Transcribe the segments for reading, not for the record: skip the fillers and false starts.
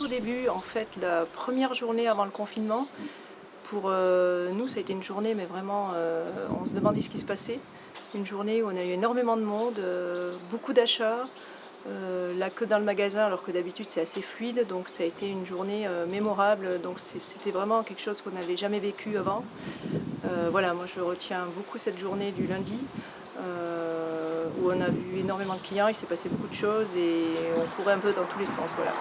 au début, en fait, la première journée avant le confinement. Pour nous, ça a été une journée, mais vraiment, on se demandait ce qui se passait. Une journée où on a eu énormément de monde, beaucoup d'achats, la queue dans le magasin, alors que d'habitude c'est assez fluide. Donc ça a été une journée mémorable. Donc c'était vraiment quelque chose qu'on n'avait jamais vécu avant. Voilà, moi je retiens beaucoup cette journée du lundi, où on a vu énormément de clients, il s'est passé beaucoup de choses et on courait un peu dans tous les sens. Voilà.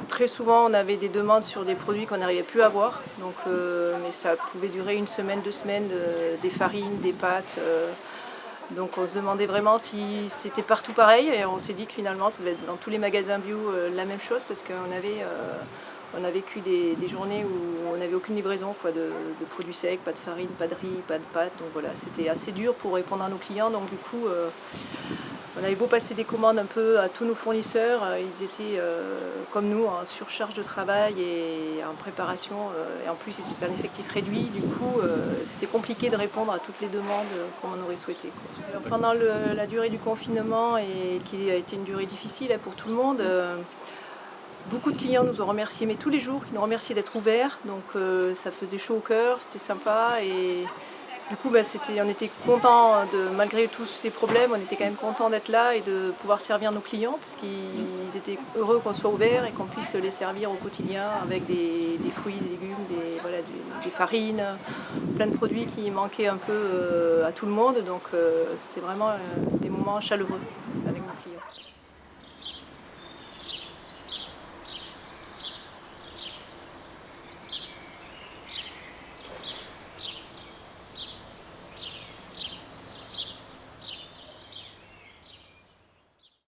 Très souvent on avait des demandes sur des produits qu'on n'arrivait plus à avoir, donc, mais ça pouvait durer une semaine, 2 semaines, des farines, des pâtes. Donc on se demandait vraiment si c'était partout pareil et on s'est dit que finalement ça devait être dans tous les magasins bio la même chose parce on a vécu des journées où on n'avait aucune livraison quoi, de produits secs, pas de farine, pas de riz, pas de pâtes. Donc voilà, c'était assez dur pour répondre à nos clients. Donc du coup, on avait beau passer des commandes un peu à tous nos fournisseurs, ils étaient comme nous en surcharge de travail et en préparation. Et en plus, c'était un effectif réduit. Du coup, c'était compliqué de répondre à toutes les demandes comme on aurait souhaité, quoi. Alors, pendant la durée du confinement, et qui a été une durée difficile pour tout le monde, beaucoup de clients nous ont remerciés, mais tous les jours, ils nous remerciaient d'être ouverts. Donc ça faisait chaud au cœur, c'était sympa. Et du coup, on était contents, malgré tous ces problèmes, on était quand même contents d'être là et de pouvoir servir nos clients parce qu'ils étaient heureux qu'on soit ouvert et qu'on puisse les servir au quotidien avec des fruits, des légumes, voilà, des farines, plein de produits qui manquaient un peu à tout le monde. Donc c'était vraiment des moments chaleureux